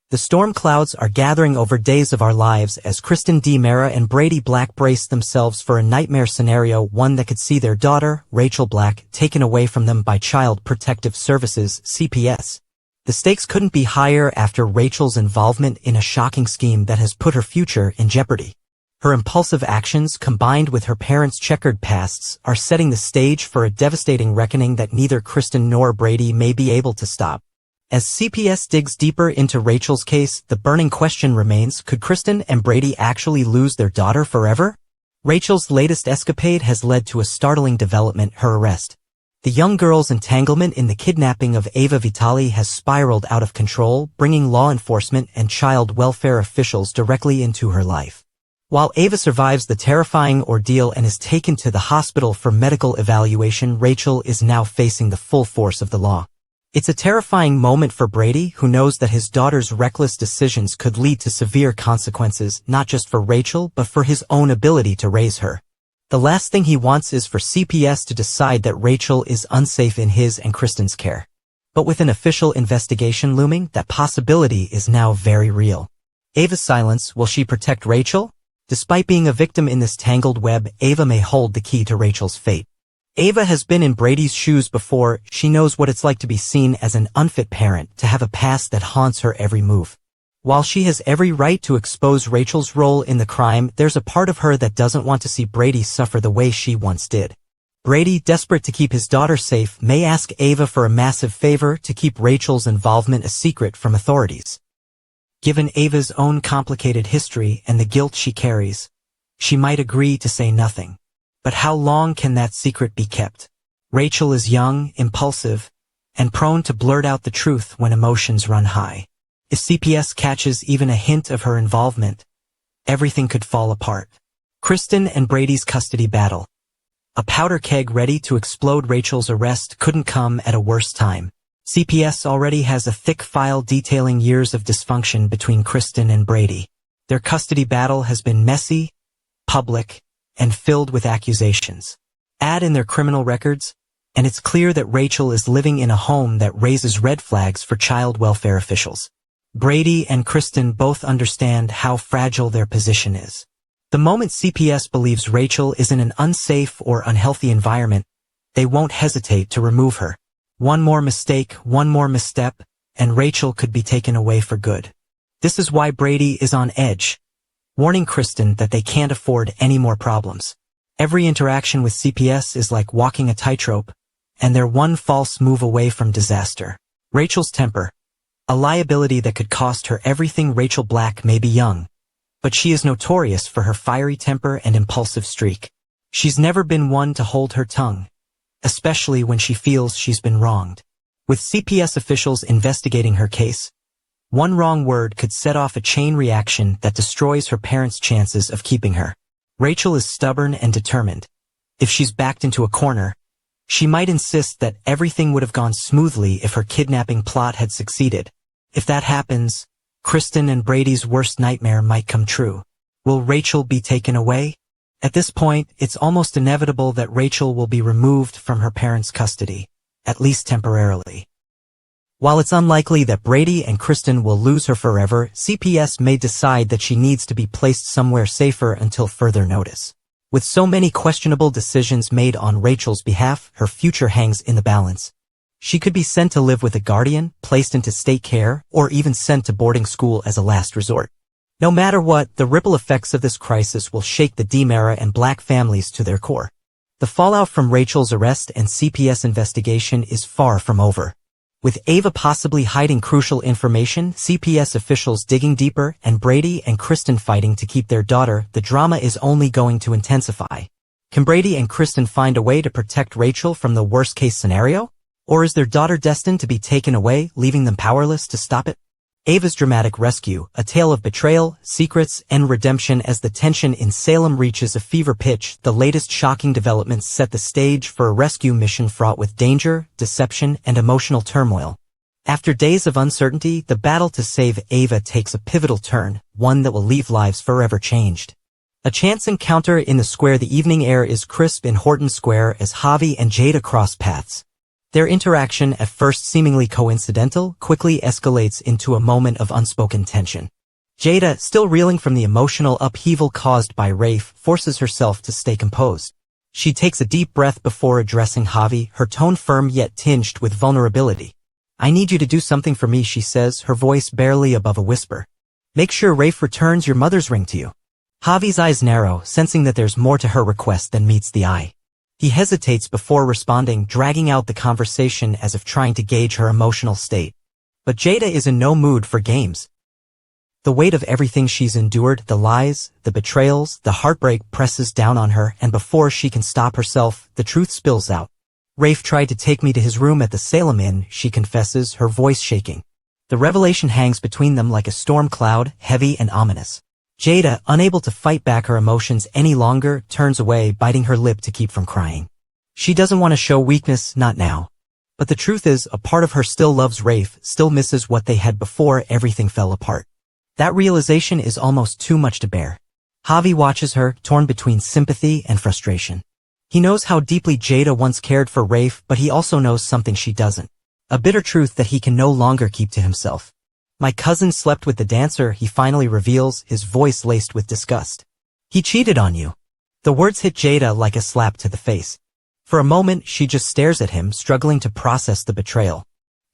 The storm clouds are gathering over Days of Our Lives as Kristen D. Mara and Brady Black brace themselves for a nightmare scenario, one that could see their daughter, Rachel Black, taken away from them by Child Protective Services, CPS. The stakes couldn't be higher after Rachel's involvement in a shocking scheme that has put her future in jeopardy. Her impulsive actions, combined with her parents' checkered pasts, are setting the stage for a devastating reckoning that neither Kristen nor Brady may be able to stop. As CPS digs deeper into Rachel's case, the burning question remains, could Kristen and Brady actually lose their daughter forever? Rachel's latest escapade has led to a startling development: her arrest. The young girl's entanglement in the kidnapping of Ava Vitali has spiraled out of control, bringing law enforcement and child welfare officials directly into her life. While Ava survives the terrifying ordeal and is taken to the hospital for medical evaluation, Rachel is now facing the full force of the law. It's a terrifying moment for Brady, who knows that his daughter's reckless decisions could lead to severe consequences, not just for Rachel, but for his own ability to raise her. The last thing he wants is for CPS to decide that Rachel is unsafe in his and Kristen's care. But with an official investigation looming, that possibility is now very real. Ava's silence, will she protect Rachel? Despite being a victim in this tangled web, Ava may hold the key to Rachel's fate. Ava has been in Brady's shoes before. She knows what it's like to be seen as an unfit parent, to have a past that haunts her every move. While she has every right to expose Rachel's role in the crime, there's a part of her that doesn't want to see Brady suffer the way she once did. Brady, desperate to keep his daughter safe, may ask Ava for a massive favor: to keep Rachel's involvement a secret from authorities. Given Ava's own complicated history and the guilt she carries, she might agree to say nothing. But how long can that secret be kept? Rachel is young, impulsive, and prone to blurt out the truth when emotions run high. If CPS catches even a hint of her involvement, everything could fall apart. Kristen and Brady's custody battle. A powder keg ready to explode. Rachel's arrest couldn't come at a worse time. CPS already has a thick file detailing years of dysfunction between Kristen and Brady. Their custody battle has been messy, public, and filled with accusations. Add in their criminal records, and it's clear that Rachel is living in a home that raises red flags for child welfare officials. Brady and Kristen both understand how fragile their position is. The moment CPS believes Rachel is in an unsafe or unhealthy environment, they won't hesitate to remove her. One more mistake, one more misstep, and Rachel could be taken away for good. This is why Brady is on edge, warning Kristen that they can't afford any more problems. Every interaction with CPS is like walking a tightrope, and they're one false move away from disaster. Rachel's temper. A liability that could cost her everything. Rachel Black may be young, but she is notorious for her fiery temper and impulsive streak. She's never been one to hold her tongue, especially when she feels she's been wronged. With CPS officials investigating her case, one wrong word could set off a chain reaction that destroys her parents' chances of keeping her. Rachel is stubborn and determined. If she's backed into a corner, she might insist that everything would have gone smoothly if her kidnapping plot had succeeded. If that happens, Kristen and Brady's worst nightmare might come true. Will Rachel be taken away? At this point, it's almost inevitable that Rachel will be removed from her parents' custody, at least temporarily. While it's unlikely that Brady and Kristen will lose her forever, CPS may decide that she needs to be placed somewhere safer until further notice. With so many questionable decisions made on Rachel's behalf, her future hangs in the balance. She could be sent to live with a guardian, placed into state care, or even sent to boarding school as a last resort. No matter what, the ripple effects of this crisis will shake the D. Mara and Black families to their core. The fallout from Rachel's arrest and CPS investigation is far from over. With Ava possibly hiding crucial information, CPS officials digging deeper, and Brady and Kristen fighting to keep their daughter, the drama is only going to intensify. Can Brady and Kristen find a way to protect Rachel from the worst-case scenario? Or is their daughter destined to be taken away, leaving them powerless to stop it? Ava's dramatic rescue, a tale of betrayal, secrets, and redemption. As the tension in Salem reaches a fever pitch, the latest shocking developments set the stage for a rescue mission fraught with danger, deception, and emotional turmoil. After days of uncertainty, the battle to save Ava takes a pivotal turn, one that will leave lives forever changed. A chance encounter in the square. The evening air is crisp in Horton Square as Javi and Jada cross paths. Their interaction, at first seemingly coincidental, quickly escalates into a moment of unspoken tension. Jada, still reeling from the emotional upheaval caused by Rafe, forces herself to stay composed. She takes a deep breath before addressing Javi, her tone firm yet tinged with vulnerability. "I need you to do something for me," she says, her voice barely above a whisper. "Make sure Rafe returns your mother's ring to you." Javi's eyes narrow, sensing that there's more to her request than meets the eye. He hesitates before responding, dragging out the conversation as if trying to gauge her emotional state. But Jada is in no mood for games. The weight of everything she's endured, the lies, the betrayals, the heartbreak presses down on her, and before she can stop herself, the truth spills out. "Rafe tried to take me to his room at the Salem Inn," she confesses, her voice shaking. The revelation hangs between them like a storm cloud, heavy and ominous. Jada, unable to fight back her emotions any longer, turns away, biting her lip to keep from crying. She doesn't want to show weakness, not now. But the truth is, a part of her still loves Rafe, still misses what they had before everything fell apart. That realization is almost too much to bear. Javi watches her, torn between sympathy and frustration. He knows how deeply Jada once cared for Rafe, but he also knows something she doesn't. A bitter truth that he can no longer keep to himself. "My cousin slept with the dancer," he finally reveals, his voice laced with disgust. "He cheated on you." The words hit Jada like a slap to the face. For a moment, she just stares at him, struggling to process the betrayal.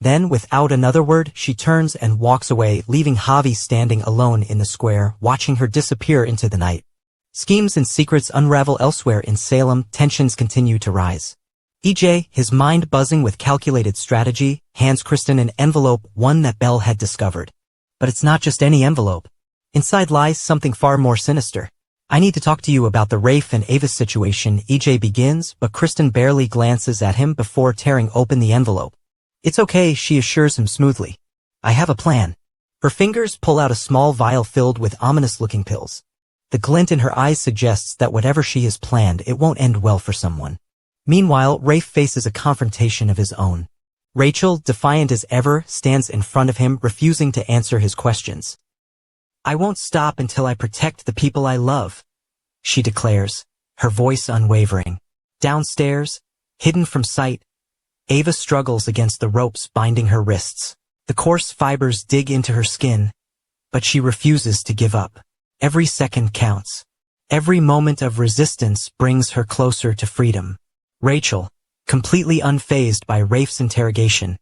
Then, without another word, she turns and walks away, leaving Javi standing alone in the square, watching her disappear into the night. Schemes and secrets unravel elsewhere in Salem, tensions continue to rise. EJ, his mind buzzing with calculated strategy, hands Kristen an envelope, one that Belle had discovered. But it's not just any envelope. Inside lies something far more sinister. "I need to talk to you about the Rafe and Ava situation," EJ begins, but Kristen barely glances at him before tearing open the envelope. "It's okay," she assures him smoothly. "I have a plan." Her fingers pull out a small vial filled with ominous-looking pills. The glint in her eyes suggests that whatever she has planned, it won't end well for someone. Meanwhile, Rafe faces a confrontation of his own. Rachel, defiant as ever, stands in front of him, refusing to answer his questions. "I won't stop until I protect the people I love," she declares, her voice unwavering. Downstairs, hidden from sight, Ava struggles against the ropes binding her wrists. The coarse fibers dig into her skin, but she refuses to give up. Every second counts. Every moment of resistance brings her closer to freedom. Rachel, completely unfazed by Rafe's interrogation,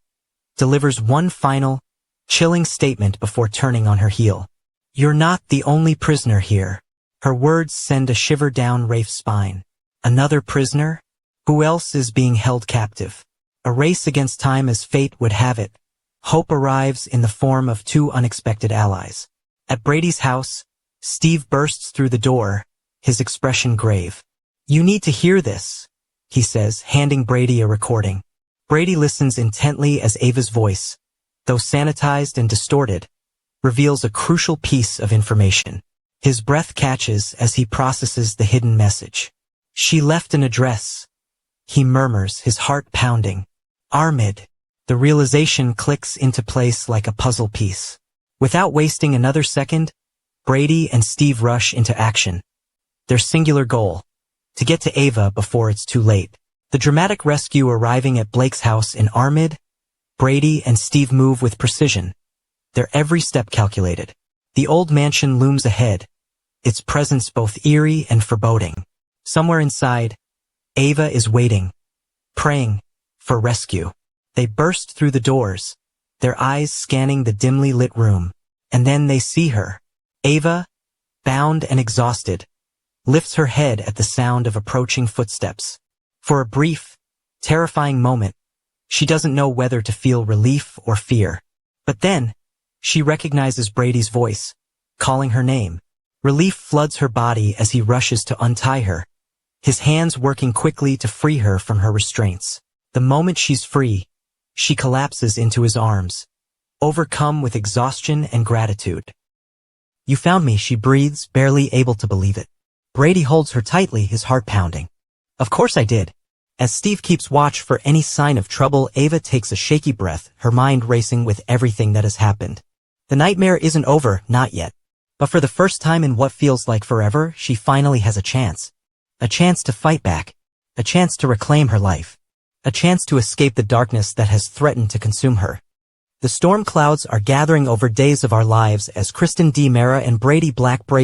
delivers one final, chilling statement before turning on her heel. "You're not the only prisoner here." Her words send a shiver down Rafe's spine. Another prisoner? Who else is being held captive? A race against time as fate would have it. Hope arrives in the form of two unexpected allies. At Brady's house, Steve bursts through the door, his expression grave. "You need to hear this," he says, handing Brady a recording. Brady listens intently as Ava's voice, though sanitized and distorted, reveals a crucial piece of information. His breath catches as he processes the hidden message. "She left an address," he murmurs, his heart pounding. "Armid." The realization clicks into place like a puzzle piece. Without wasting another second, Brady and Steve rush into action. Their singular goal: to get to Ava before it's too late. The dramatic rescue arriving at Blake's house in Armid, Brady and Steve move with precision, their every step calculated. The old mansion looms ahead, its presence both eerie and foreboding. Somewhere inside, Ava is waiting, praying for rescue. They burst through the doors, their eyes scanning the dimly lit room, and then they see her. Ava, bound and exhausted, lifts her head at the sound of approaching footsteps. For a brief, terrifying moment, she doesn't know whether to feel relief or fear. But then, she recognizes Brady's voice, calling her name. Relief floods her body as he rushes to untie her, his hands working quickly to free her from her restraints. The moment she's free, she collapses into his arms, overcome with exhaustion and gratitude. "You found me," she breathes, barely able to believe it. Brady holds her tightly, his heart pounding. "Of course I did." As Steve keeps watch for any sign of trouble, Ava takes a shaky breath, her mind racing with everything that has happened. The nightmare isn't over, not yet. But for the first time in what feels like forever, she finally has a chance. A chance to fight back. A chance to reclaim her life. a chance to escape the darkness that has threatened to consume her. The storm clouds are gathering over days of our lives as Kristen D. Mara and Brady Black brace